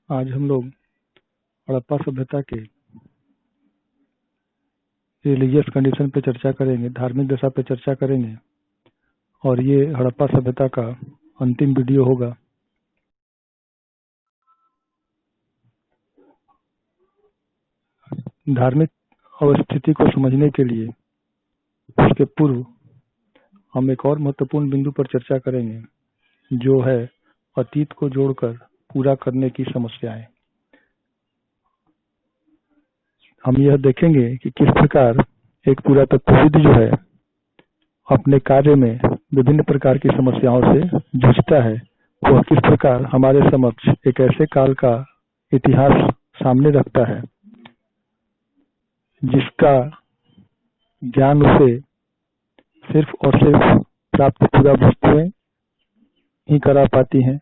आज हम लोग हड़प्पा सभ्यता के रिलीजियस कंडीशन पे चर्चा करेंगे, धार्मिक दशा पे चर्चा करेंगे और ये हड़प्पा सभ्यता का अंतिम वीडियो होगा। धार्मिक अवस्थिति को समझने के लिए उसके पूर्व हम एक और महत्वपूर्ण बिंदु पर चर्चा करेंगे, जो है अतीत को जोड़कर पूरा करने की समस्याएं। हम यह देखेंगे कि किस प्रकार एक पुरातत्वविद जो है अपने कार्य में विभिन्न प्रकार की समस्याओं से जूझता है। वह किस प्रकार हमारे समक्ष एक ऐसे काल का इतिहास सामने रखता है जिसका ज्ञान उसे सिर्फ और सिर्फ प्राप्त पूरा वस्तुएं ही करा पाती हैं।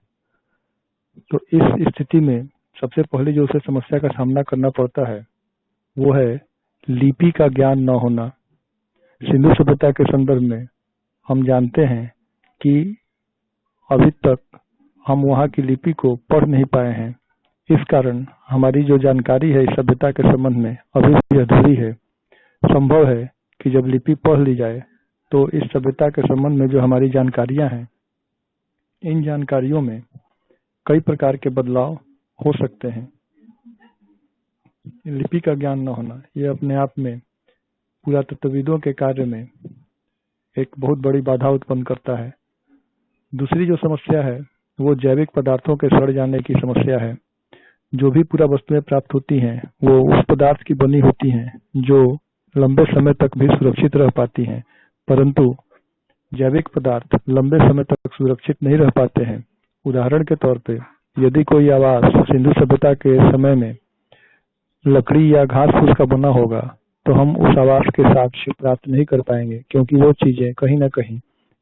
तो इस स्थिति में सबसे पहले जो उसे समस्या का सामना करना पड़ता है वो है लिपि का ज्ञान न होना। सिंधु सभ्यता के संदर्भ में हम जानते हैं कि अभी तक हम वहाँ की लिपि को पढ़ नहीं पाए हैं। इस कारण हमारी जो जानकारी है इस सभ्यता के संबंध में अभी भी अधूरी है। संभव है कि जब लिपि पढ़ ली जाए तो इस सभ्यता के संबंध में जो हमारी जानकारियां हैं, इन जानकारियों में कई प्रकार के बदलाव हो सकते हैं। लिपि का ज्ञान न होना यह अपने आप में पुरातत्वविदों के कार्य में एक बहुत बड़ी बाधा उत्पन्न करता है। दूसरी जो समस्या है वो जैविक पदार्थों के सड़ जाने की समस्या है। जो भी पूरा वस्तुएं प्राप्त होती हैं वो उस पदार्थ की बनी होती हैं जो लंबे समय तक भी सुरक्षित रह पाती हैं, परंतु जैविक पदार्थ लंबे समय तक सुरक्षित नहीं रह पाते हैं। उदाहरण के तौर पे यदि कोई आवास सिंधु सभ्यता के समय में लकड़ी या घास फूस का बना होगा तो हम उस आवास के साक्ष्य प्राप्त नहीं कर पाएंगे, क्योंकि वो चीजें कहीं न कहीं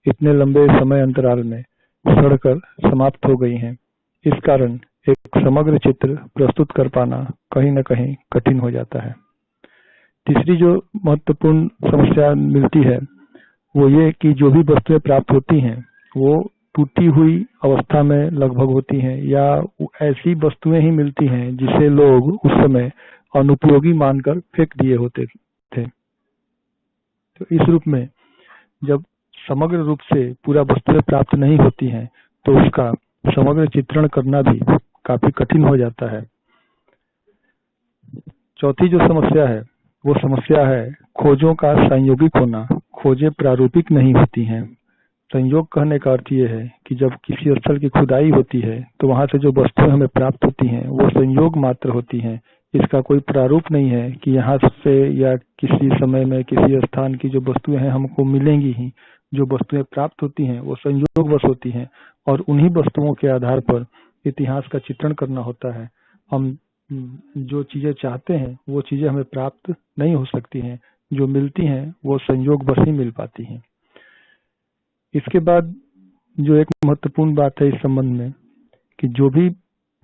इतने लंबे समय अंतराल में सड़कर समाप्त हो गई हैं। इस कारण एक समग्र चित्र प्रस्तुत कर पाना कहीं न कहीं कठिन हो जाता है। तीसरी जो महत्वपूर्ण समस्या मिलती है वो ये कि जो भी वस्तुएं प्राप्त होती हैं वो टूटी हुई अवस्था में लगभग होती हैं या ऐसी वस्तुएं ही मिलती हैं जिसे लोग उस समय अनुपयोगी मानकर फेंक दिए होते थे। तो इस रूप में जब समग्र रूप से पूरा वस्तुएं प्राप्त नहीं होती हैं तो उसका समग्र चित्रण करना भी काफी कठिन हो जाता है। चौथी जो समस्या है वो समस्या है खोजों का संयोगिक होना। खोजें प्रारूपिक नहीं होती हैं। संयोग कहने का अर्थ ये है कि जब किसी स्थल की खुदाई होती है तो वहां से जो वस्तुएं हमें प्राप्त होती हैं वो संयोग मात्र होती हैं। इसका कोई प्रारूप नहीं है कि यहाँ से या किसी समय में किसी स्थान की जो वस्तुएं हैं हमको मिलेंगी ही। जो वस्तुएं प्राप्त होती हैं वो संयोगवश होती हैं और उन्हीं वस्तुओं के आधार पर इतिहास का चित्रण करना होता है। हम जो चीजें चाहते हैं वो चीजें हमें प्राप्त नहीं हो सकती हैं, जो मिलती हैं वो संयोगवश ही मिल पाती हैं। इसके बाद जो एक महत्वपूर्ण बात है इस संबंध में कि जो भी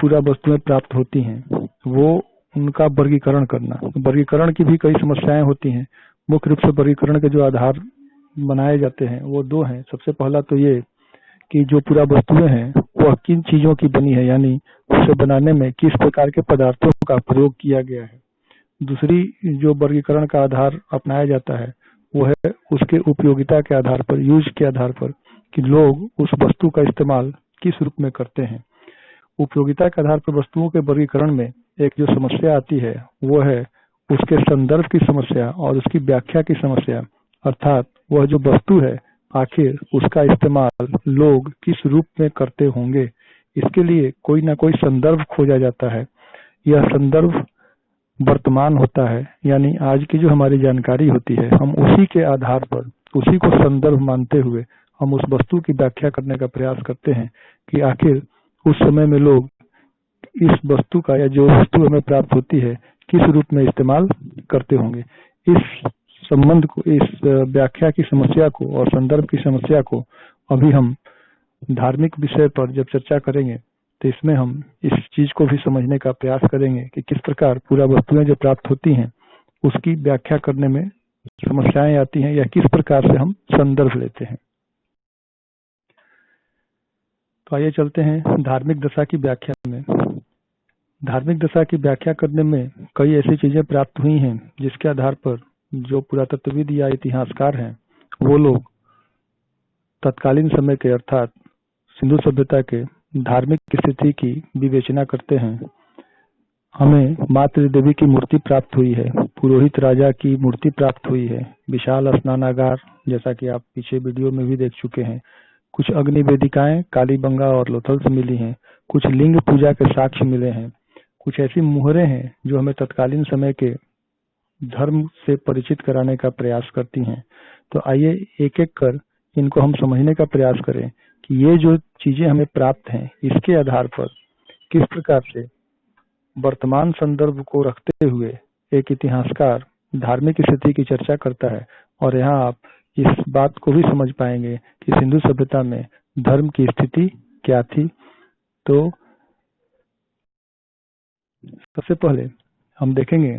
पूरा वस्तुएं प्राप्त होती हैं वो उनका वर्गीकरण करना। वर्गीकरण की भी कई समस्याएं होती हैं। मुख्य रूप से वर्गीकरण के जो आधार बनाए जाते हैं वो दो हैं। सबसे पहला तो ये कि जो पूरा वस्तुएं हैं वह किन चीजों की बनी है, यानी उसे बनाने में किस प्रकार के पदार्थों का प्रयोग किया गया है। दूसरी जो वर्गीकरण का आधार अपनाया जाता है वो है उसके उपयोगिता के आधार पर, यूज के आधार पर, कि लोग उस वस्तु का इस्तेमाल किस रूप में करते हैं। उपयोगिता के आधार पर वस्तुओं के वर्गीकरण में एक जो समस्या आती है वो है उसके संदर्भ की समस्या और उसकी व्याख्या की समस्या। अर्थात वह जो वस्तु है आखिर उसका इस्तेमाल लोग किस रूप में करते होंगे, इसके लिए कोई ना कोई संदर्भ खोजा जाता है। यह संदर्भ वर्तमान होता है, यानी आज की जो हमारी जानकारी होती है हम उसी के आधार पर, उसी को संदर्भ मानते हुए हम उस वस्तु की व्याख्या करने का प्रयास करते हैं कि आखिर उस समय में लोग इस वस्तु का या जो वस्तु हमें प्राप्त होती है किस रूप में इस्तेमाल करते होंगे। इस संबंध को, इस व्याख्या की समस्या को और संदर्भ की समस्या को अभी हम धार्मिक विषय पर जब चर्चा करेंगे तो इसमें हम इस चीज को भी समझने का प्रयास करेंगे कि किस प्रकार पूरा वस्तुएं जो प्राप्त होती हैं उसकी व्याख्या करने में समस्याएं आती हैं या किस प्रकार से हम संदर्भ लेते हैं। तो आइए चलते हैं धार्मिक दशा की व्याख्या में। धार्मिक दशा की व्याख्या करने में कई ऐसी चीजें प्राप्त हुई हैं जिसके आधार पर जो पुरातत्वविद या इतिहासकार हैं वो लोग तत्कालीन समय के अर्थात सिंधु सभ्यता के धार्मिक स्थिति की विवेचना करते हैं। हमें माँ त्रिदेवी की मूर्ति प्राप्त हुई है, पुरोहित राजा की मूर्ति प्राप्त हुई है, विशाल स्नानागार जैसा कि आप पीछे वीडियो में भी देख चुके हैं, कुछ अग्नि वेदिकाएं कालीबंगा और लोथल से मिली हैं, कुछ लिंग पूजा के साक्ष्य मिले हैं, कुछ ऐसी मुहरें हैं जो हमें तत्कालीन समय के धर्म से परिचित कराने का प्रयास करती हैं। तो आइए एक एक कर इनको हम समझने का प्रयास करें कि ये जो चीजें हमें प्राप्त हैं इसके आधार पर किस प्रकार से वर्तमान संदर्भ को रखते हुए एक इतिहासकार धार्मिक स्थिति की चर्चा करता है। और यहाँ आप इस बात को भी समझ पाएंगे कि सिंधु सभ्यता में धर्म की स्थिति क्या थी। तो सबसे पहले हम देखेंगे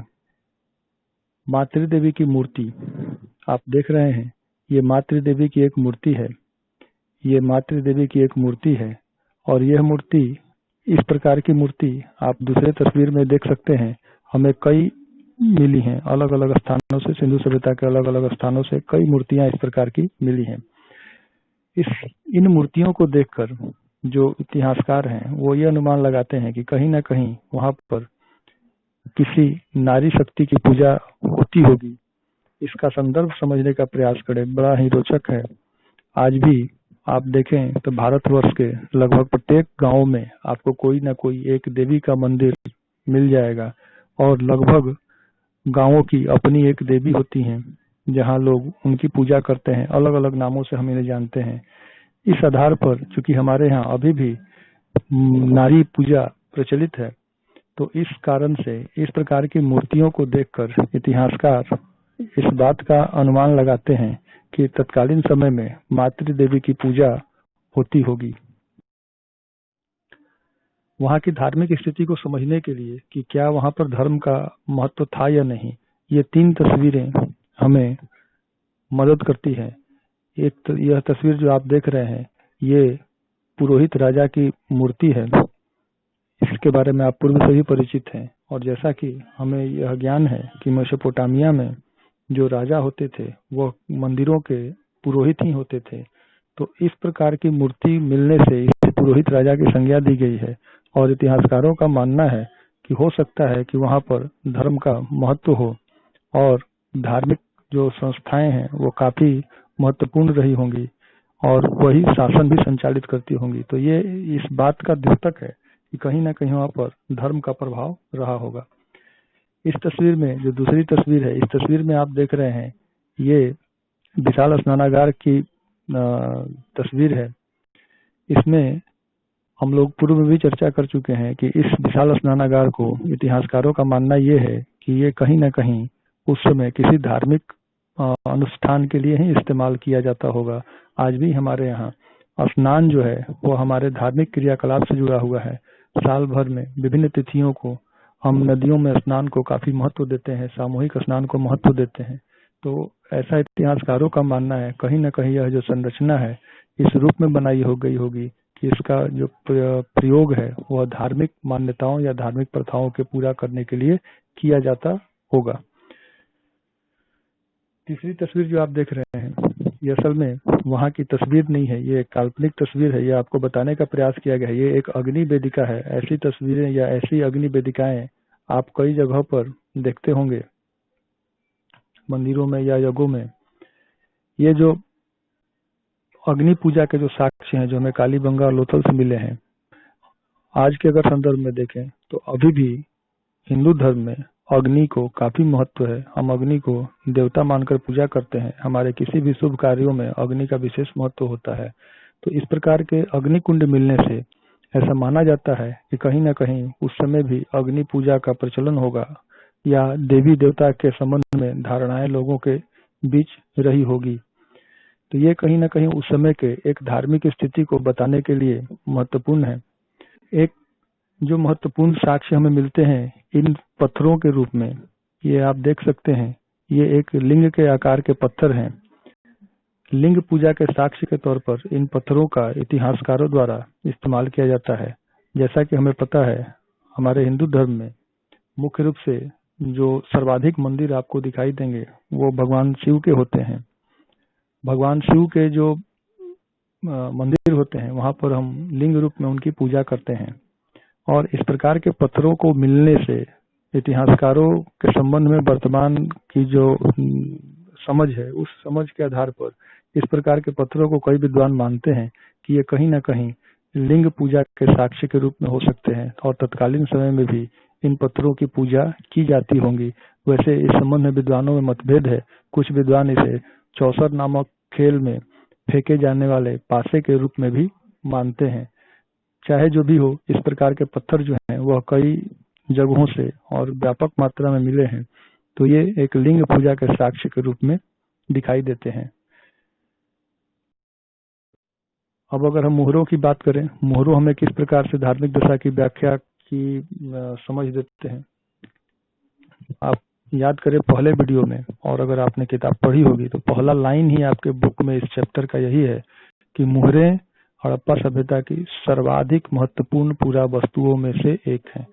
माँ त्रिदेवी की मूर्ति। आप देख रहे हैं ये माँ त्रिदेवी की एक मूर्ति है, ये माँ त्रिदेवी की एक मूर्ति है। और यह मूर्ति इस प्रकार की मूर्ति आप दूसरे तस्वीर में देख सकते हैं, हमें कई मिली हैं अलग अलग स्थानों से, सिंधु सभ्यता के अलग अलग स्थानों से कई मूर्तियां इस प्रकार की मिली हैं। इन मूर्तियों को देखकर जो इतिहासकार हैं वो ये अनुमान लगाते हैं कि कहीं ना कहीं वहां पर किसी नारी शक्ति की पूजा होती होगी। इसका संदर्भ समझने का प्रयास करें, बड़ा ही रोचक है। आज भी आप देखें तो भारतवर्ष के लगभग प्रत्येक गांव में आपको कोई ना कोई एक देवी का मंदिर मिल जाएगा और लगभग गांवों की अपनी एक देवी होती हैं जहां लोग उनकी पूजा करते हैं। अलग अलग नामों से हम इन्हें जानते हैं। इस आधार पर चूंकि हमारे यहाँ अभी भी नारी पूजा प्रचलित है, तो इस कारण से इस प्रकार की मूर्तियों को देखकर इतिहासकार इस बात का अनुमान लगाते हैं कि तत्कालीन समय में मातृ देवी की पूजा होती होगी। वहां की धार्मिक स्थिति को समझने के लिए कि क्या वहां पर धर्म का महत्व था या नहीं, ये तीन तस्वीरें हमें मदद करती हैं। एक यह तस्वीर जो आप देख रहे हैं ये पुरोहित राजा की मूर्ति है। इसके बारे में आप पूर्व से ही परिचित हैं। और जैसा कि हमें यह ज्ञान है कि मेसोपोटामिया में जो राजा होते थे वह मंदिरों के पुरोहित ही होते थे, तो इस प्रकार की मूर्ति मिलने से इसे पुरोहित राजा की संज्ञा दी गई है। और इतिहासकारों का मानना है कि हो सकता है कि वहां पर धर्म का महत्व हो और धार्मिक जो संस्थाएं हैं वो काफी महत्वपूर्ण रही होंगी और वही शासन भी संचालित करती होंगी। तो ये इस बात का द्योतक है कि कहीं ना कहीं वहां पर धर्म का प्रभाव रहा होगा। इस तस्वीर में जो दूसरी तस्वीर है, इस तस्वीर में आप देख रहे हैं ये विशाल स्नानागार की तस्वीर है। इसमें हम लोग पूर्व में भी चर्चा कर चुके हैं कि इस विशाल स्नानागार को इतिहासकारों का मानना ये है कि ये कहीं ना कहीं उस समय किसी धार्मिक अनुष्ठान के लिए ही इस्तेमाल किया जाता होगा। आज भी हमारे यहाँ स्नान जो है वो हमारे धार्मिक क्रियाकलाप से जुड़ा हुआ है। साल भर में विभिन्न तिथियों को हम नदियों में स्नान को काफी महत्व देते हैं, सामूहिक स्नान को महत्व देते हैं। तो ऐसा इतिहासकारों का मानना है कहीं ना कहीं यह जो संरचना है इस रूप में बनाई हो गई होगी कि इसका जो प्रयोग है वह धार्मिक मान्यताओं या धार्मिक प्रथाओं के पूरा करने के लिए किया जाता होगा। तीसरी तस्वीर जो आप देख रहे हैं ये असल में वहां की तस्वीर नहीं है, ये एक काल्पनिक तस्वीर है। ये आपको बताने का प्रयास किया गया है, ये एक अग्नि वेदिका है। ऐसी तस्वीरें या ऐसी अग्नि वेदिकाएं आप कई जगहों पर देखते होंगे, मंदिरों में या यज्ञों में। ये जो अग्नि पूजा के जो साक्ष्य हैं जो हमें कालीबंगा और लोथल से मिले हैं, आज के अगर संदर्भ में देखें तो अभी भी हिंदू धर्म में अग्नि को काफी महत्व है। हम अग्नि को देवता मानकर पूजा करते हैं। हमारे किसी भी शुभ कार्यों में अग्नि का विशेष महत्व होता है। तो इस प्रकार के अग्नि कुंड मिलने से ऐसा माना जाता है कि कहीं ना कहीं उस समय भी अग्नि पूजा का प्रचलन होगा या देवी देवता के संबंध में धारणाएं लोगों के बीच रही होगी। तो ये कहीं ना कहीं उस समय के एक धार्मिक स्थिति को बताने के लिए महत्वपूर्ण है। एक जो महत्वपूर्ण साक्ष्य हमें मिलते हैं इन पत्थरों के रूप में, ये आप देख सकते हैं, ये एक लिंग के आकार के पत्थर हैं। लिंग पूजा के साक्ष्य के तौर पर इन पत्थरों का इतिहासकारों द्वारा इस्तेमाल किया जाता है। जैसा कि हमें पता है हमारे हिंदू धर्म में मुख्य रूप से जो सर्वाधिक मंदिर आपको दिखाई देंगे वो भगवान शिव के होते हैं। भगवान शिव के जो मंदिर होते हैं वहां पर हम लिंग रूप में उनकी पूजा करते हैं। और इस प्रकार के पत्थरों को मिलने से इतिहासकारों के संबंध में वर्तमान की जो समझ है उस समझ के आधार पर इस प्रकार के पत्थरों को कई विद्वान मानते हैं कि ये कहीं ना कहीं लिंग पूजा के साक्ष्य के रूप में हो सकते हैं और तत्कालीन समय में भी इन पत्थरों की पूजा की जाती होंगी। वैसे इस संबंध में विद्वानों में मतभेद है। कुछ विद्वान इसे चौसर नामक खेल में फेंके जाने वाले पासे के रूप में भी मानते हैं। चाहे जो भी हो, इस प्रकार के पत्थर जो हैं वह कई जगहों से और व्यापक मात्रा में मिले हैं, तो ये एक लिंग पूजा के साक्ष्य के रूप में दिखाई देते हैं। अब अगर हम मोहरों की बात करें, मोहरों हमें किस प्रकार से धार्मिक दशा की व्याख्या की समझ देते हैं। आप याद करें पहले वीडियो में, और अगर आपने किताब पढ़ी होगी तो पहला लाइन ही आपके बुक में इस चैप्टर का यही है कि मोहरें हड़प्पा सभ्यता की सर्वाधिक महत्वपूर्ण पूरा वस्तुओं में से एक है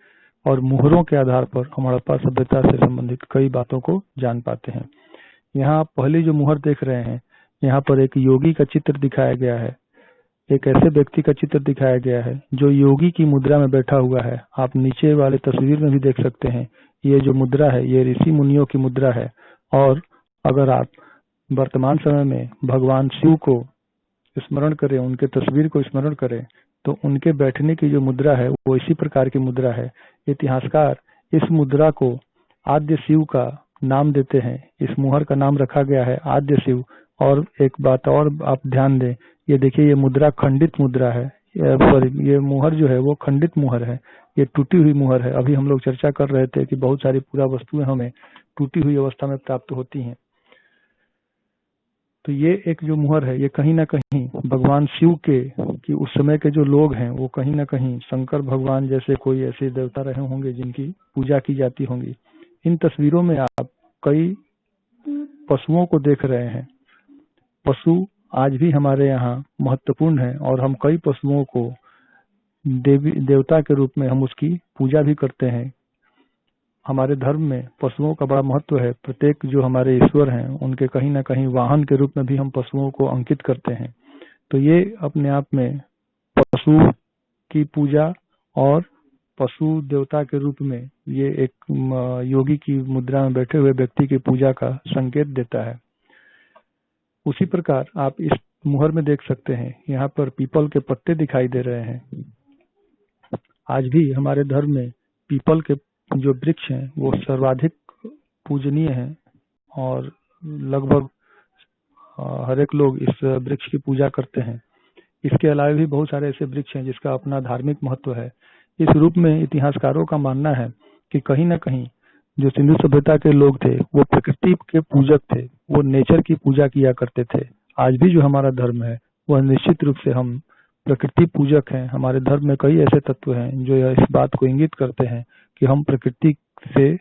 और मोहरों के आधार पर हम हड़प्पा सभ्यता से संबंधित कई बातों को जान पाते हैं। यहाँ पहली जो मोहर देख रहे हैं, यहाँ पर एक योगी का चित्र दिखाया गया है। एक ऐसे व्यक्ति का चित्र दिखाया गया है जो योगी की मुद्रा में बैठा हुआ है। आप नीचे वाले तस्वीर में भी देख सकते हैं, ये जो मुद्रा है ये ऋषि मुनियों की मुद्रा है। और अगर आप वर्तमान समय में भगवान शिव को स्मरण करें, उनके तस्वीर को स्मरण करें, तो उनके बैठने की जो मुद्रा है वो इसी प्रकार की मुद्रा है। इतिहासकार इस मुद्रा को आद्य शिव का नाम देते हैं। इस मुहर का नाम रखा गया है आद्य शिव। और एक बात और आप ध्यान दें, ये देखिए ये मुद्रा खंडित मुद्रा है। ये मुहर जो है वो खंडित मुहर है, ये टूटी हुई मुहर है। अभी हम लोग चर्चा कर रहे थे कि बहुत सारी पूरा वस्तुएं हमें टूटी हुई अवस्था में प्राप्त होती हैं। तो ये एक जो मुहर है ये कहीं ना कहीं भगवान शिव के कि उस समय के जो लोग हैं वो कहीं ना कहीं शंकर भगवान जैसे कोई ऐसे देवता रहे होंगे जिनकी पूजा की जाती होंगी। इन तस्वीरों में आप कई पशुओं को देख रहे हैं। पशु आज भी हमारे यहाँ महत्वपूर्ण है और हम कई पशुओं को देवी देवता के रूप में हम उसकी पूजा भी करते हैं। हमारे धर्म में पशुओं का बड़ा महत्व है। प्रत्येक जो हमारे ईश्वर हैं उनके कहीं ना कहीं वाहन के रूप में भी हम पशुओं को अंकित करते हैं। तो ये अपने आप में पशु की पूजा और पशु देवता के रूप में ये एक योगी की मुद्रा में बैठे हुए व्यक्ति की पूजा का संकेत देता है। उसी प्रकार आप इस मुहर में देख सकते हैं, यहाँ पर पीपल के पत्ते दिखाई दे रहे हैं। आज भी हमारे धर्म में पीपल के जो वृक्ष हैं वो सर्वाधिक पूजनीय हैं और लगभग हर एक लोग इस वृक्ष की पूजा करते हैं। इसके अलावा भी बहुत सारे ऐसे वृक्ष हैं जिसका अपना धार्मिक महत्व है। इस रूप में इतिहासकारों का मानना है कि कहीं ना कहीं जो सिंधु सभ्यता के लोग थे वो प्रकृति के पूजक थे, वो नेचर की पूजा किया करते थे। आज भी जो हमारा धर्म है वह निश्चित रूप से हम प्रकृति पूजक हैं। हमारे धर्म में कई ऐसे तत्व हैं जो इस बात को इंगित करते हैं कि हम प्रकृति से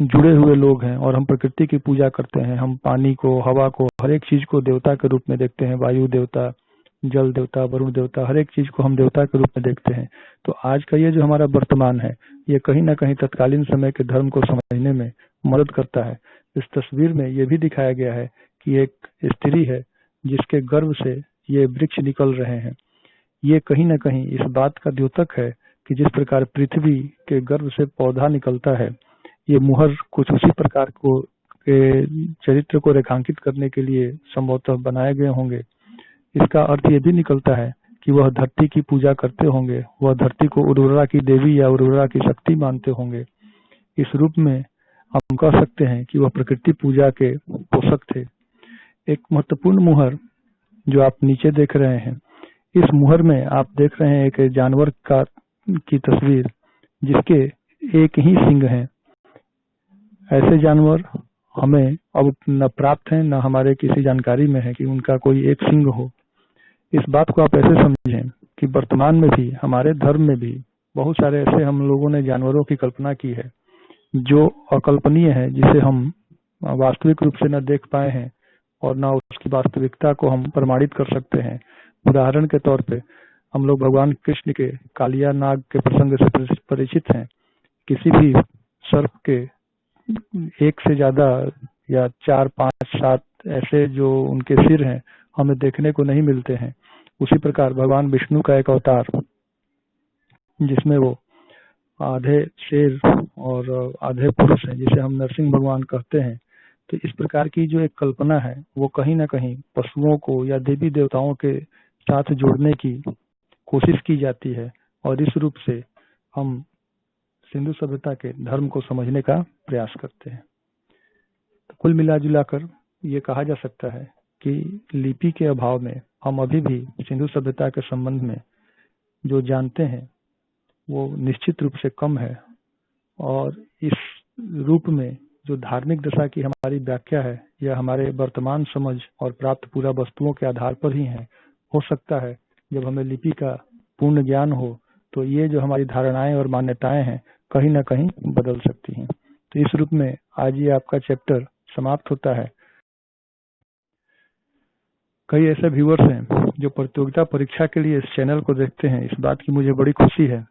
जुड़े हुए लोग हैं और हम प्रकृति की पूजा करते हैं। हम पानी को, हवा को, हर एक चीज को देवता के रूप में देखते हैं। वायु देवता, जल देवता, वरुण देवता, हर एक चीज को हम देवता के रूप में देखते हैं। तो आज का ये जो हमारा वर्तमान है ये कहीं ना कहीं तत्कालीन समय के धर्म को समझने में मदद करता है। इस तस्वीर में ये भी दिखाया गया है कि एक स्त्री है जिसके गर्भ से ये वृक्ष निकल रहे हैं। ये कहीं ना कहीं इस बात का द्योतक है कि जिस प्रकार पृथ्वी के गर्भ से पौधा निकलता है, ये मुहर कुछ उसी प्रकार को के चरित्र को रेखांकित करने के लिए संभवतः बनाए गए होंगे। इसका अर्थ ये भी निकलता है कि वह धरती की पूजा करते होंगे, वह धरती को उर्वरा की देवी या उर्वरा की शक्ति मानते होंगे। इस रूप में हम कह सकते हैं कि वह प्रकृति पूजा के पोषक थे। एक महत्वपूर्ण मुहर जो आप नीचे देख रहे हैं, इस मुहर में आप देख रहे हैं एक जानवर की तस्वीर जिसके एक ही सिंग हैं। ऐसे जानवर हमें अब न प्राप्त हैं न हमारे किसी जानकारी में है कि उनका कोई एक सिंग हो। इस बात को आप ऐसे समझें कि वर्तमान में भी हमारे धर्म में भी बहुत सारे ऐसे हम लोगों ने जानवरों की कल्पना की है जो अकल्पनीय है, जिसे हम वास्तविक रूप से न देख पाए हैं और न उसकी वास्तविकता को हम प्रमाणित कर सकते हैं। उदाहरण के तौर पे हम लोग भगवान कृष्ण के कालिया नाग के प्रसंग से परिचित हैं। किसी भी सर्प के एक से ज्यादा या 4, 5, 7 ऐसे जो उनके सिर हैं हमें देखने को नहीं मिलते हैं। उसी प्रकार भगवान विष्णु का एक अवतार जिसमें वो आधे शेर और आधे पुरुष हैं, जिसे हम नरसिंह भगवान कहते हैं। तो इस प्रकार की जो एक कल्पना है वो कहीं ना कहीं पशुओं को या देवी देवताओं के साथ जोड़ने की कोशिश की जाती है, और इस रूप से हम सिंधु सभ्यता के धर्म को समझने का प्रयास करते हैं। तो कुल मिलाजुलाकर ये कहा जा सकता है कि लिपि के अभाव में हम अभी भी सिंधु सभ्यता के संबंध में जो जानते हैं वो निश्चित रूप से कम है, और इस रूप में जो धार्मिक दशा की हमारी व्याख्या है यह हमारे वर्तमान समझ और प्राप्त पूरा वस्तुओं के आधार पर ही है। हो सकता है जब हमें लिपि का पूर्ण ज्ञान हो तो ये जो हमारी धारणाएं और मान्यताएं हैं कहीं ना कहीं बदल सकती हैं। तो इस रूप में आज ये आपका चैप्टर समाप्त होता है। कई ऐसे व्यूअर्स हैं जो प्रतियोगिता परीक्षा के लिए इस चैनल को देखते हैं। इस बात की मुझे बड़ी खुशी है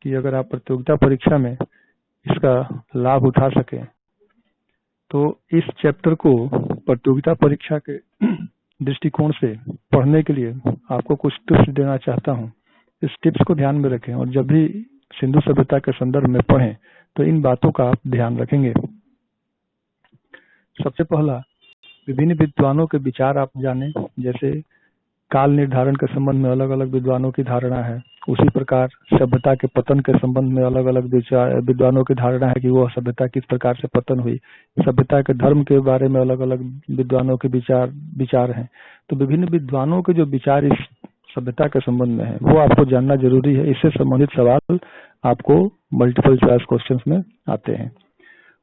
कि अगर आप प्रतियोगिता परीक्षा में इसका लाभ उठा सकें तो इस चैप्टर को प्रतियोगिता परीक्षा के दृष्टिकोण से पढ़ने के लिए आपको कुछ टिप्स देना चाहता हूं। इस टिप्स को ध्यान में रखें और जब भी सिंधु सभ्यता के संदर्भ में पढ़ें तो इन बातों का आप ध्यान रखेंगे। सबसे पहला, विभिन्न विद्वानों के विचार आप जानें। जैसे काल निर्धारण के संबंध में अलग अलग विद्वानों की धारणा है, उसी प्रकार सभ्यता के पतन के संबंध में अलग अलग विद्वानों की धारणा है कि वह सभ्यता किस प्रकार से पतन हुई। सभ्यता के धर्म के बारे में अलग अलग विद्वानों के विचार हैं। तो विभिन्न विद्वानों के जो विचार इस सभ्यता के संबंध में है वो आपको जानना जरूरी है। इससे संबंधित सवाल आपको मल्टीपल चॉइस क्वेश्चंस में आते हैं।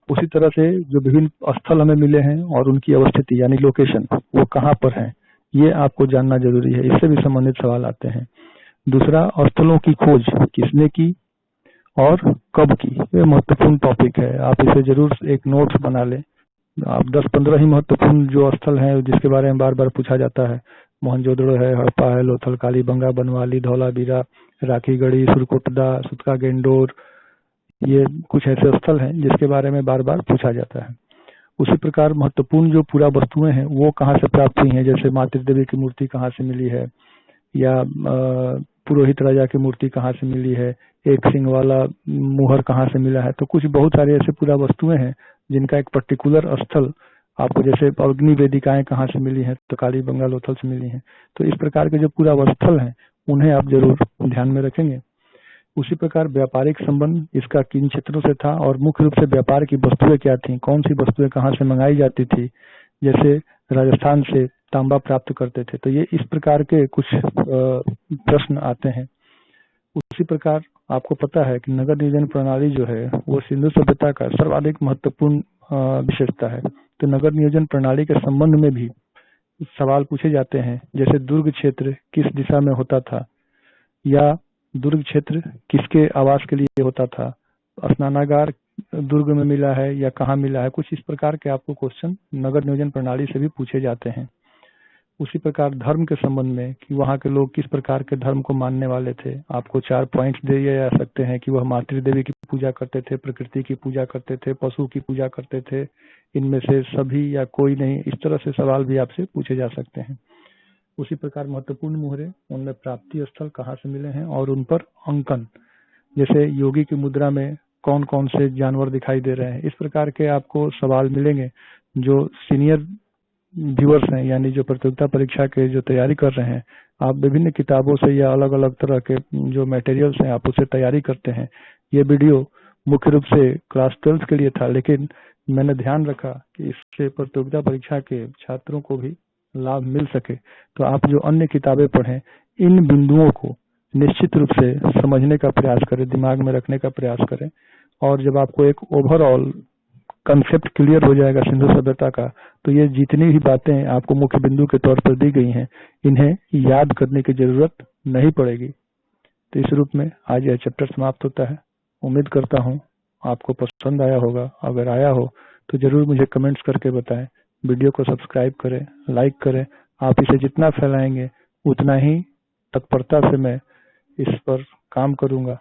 उसी तरह से जो विभिन्न स्थल हमें मिले हैं और उनकी अवस्थिति यानी लोकेशन वो कहाँ पर है ये आपको जानना जरूरी है। इससे भी संबंधित सवाल आते हैं। दूसरा, स्थलों की खोज किसने की और कब की, ये महत्वपूर्ण टॉपिक है। आप इसे जरूर एक नोट्स बना लें। आप 10-15 ही महत्वपूर्ण जो स्थल हैं जिसके बारे में बार बार पूछा जाता है, मोहनजोदड़ो है, हड़प्पा है, लोथल, कालीबंगा, बनवाली, धौलावीरा, राखीगढ़ी, सुरकोटदा, सुतका गेंडोर, ये कुछ ऐसे स्थल हैं जिसके बारे में बार बार पूछा जाता है। उसी प्रकार महत्वपूर्ण जो पूरा वस्तुएं हैं वो कहाँ से प्राप्त हुई हैं। जैसे मातृ देवी की मूर्ति कहाँ से मिली है, या पुरोहित राजा की मूर्ति कहाँ से मिली है, एक सिंह वाला मुहर कहाँ से मिला है। तो कुछ बहुत सारे ऐसे पूरा वस्तुएं हैं जिनका एक पर्टिकुलर स्थल आपको, जैसे अग्नि वेदिकाएं कहाँ से मिली हैं तो कालीबंगा लोथल से मिली हैं। तो इस प्रकार के जो पूरा स्थल हैं उन्हें आप जरूर ध्यान में रखेंगे। उसी प्रकार व्यापारिक संबंध इसका किन क्षेत्रों से था और मुख्य रूप से व्यापार की वस्तुएं क्या थी, कौन सी वस्तुएं कहाँ से मंगाई जाती थी। जैसे राजस्थान से तांबा प्राप्त करते थे। तो ये इस प्रकार के कुछ प्रश्न आते हैं। उसी प्रकार आपको पता है कि नगर नियोजन प्रणाली जो है वो सिंधु सभ्यता का सर्वाधिक महत्वपूर्ण विशेषता है। तो नगर नियोजन प्रणाली के संबंध में भी सवाल पूछे जाते हैं। जैसे दुर्ग क्षेत्र किस दिशा में होता था, या दुर्ग क्षेत्र किसके आवास के लिए होता था, स्नानागार दुर्ग में मिला है या कहाँ मिला है। कुछ इस प्रकार के आपको क्वेश्चन नगर नियोजन प्रणाली से भी पूछे जाते हैं। उसी प्रकार धर्म के संबंध में कि वहाँ के लोग किस प्रकार के धर्म को मानने वाले थे। आपको 4 पॉइंट्स दिए जा सकते हैं कि वह मातृ देवी की पूजा करते थे, प्रकृति की पूजा करते थे, पशु की पूजा करते थे, इनमें से सभी या कोई नहीं। इस तरह से सवाल भी आपसे पूछे जा सकते हैं। उसी प्रकार महत्वपूर्ण मुहरे, उनमें प्राप्ति स्थल कहाँ से मिले हैं और उन पर अंकन, जैसे योगी की मुद्रा में कौन कौन से जानवर दिखाई दे रहे हैं। इस प्रकार के आपको सवाल मिलेंगे। जो सीनियर व्यूअर्स हैं यानी जो प्रतियोगिता परीक्षा के जो तैयारी कर रहे हैं, आप विभिन्न किताबों से या अलग अलग तरह के जो मटेरियल्स हैं आप उससे तैयारी करते हैं। ये वीडियो मुख्य रूप से क्लास 12 के लिए था, लेकिन मैंने ध्यान रखा कि इससे प्रतियोगिता परीक्षा के छात्रों को भी लाभ मिल सके। तो आप जो अन्य किताबें पढ़ें इन बिंदुओं को निश्चित रूप से समझने का प्रयास करें, दिमाग में रखने का प्रयास करें। और जब आपको एक ओवरऑल कंसेप्ट क्लियर हो जाएगा सिंधु सभ्यता का, तो ये जितनी भी बातें आपको मुख्य बिंदु के तौर पर दी गई हैं इन्हें याद करने की जरूरत नहीं पड़ेगी। तो इस रूप में आज यह चैप्टर समाप्त होता है। उम्मीद करता हूँ आपको पसंद आया होगा। अगर आया हो तो जरूर मुझे कमेंट्स करके बताएं। वीडियो को सब्सक्राइब करें, लाइक करें। आप इसे जितना फैलाएंगे उतना ही तत्परता से मैं इस पर काम करूंगा।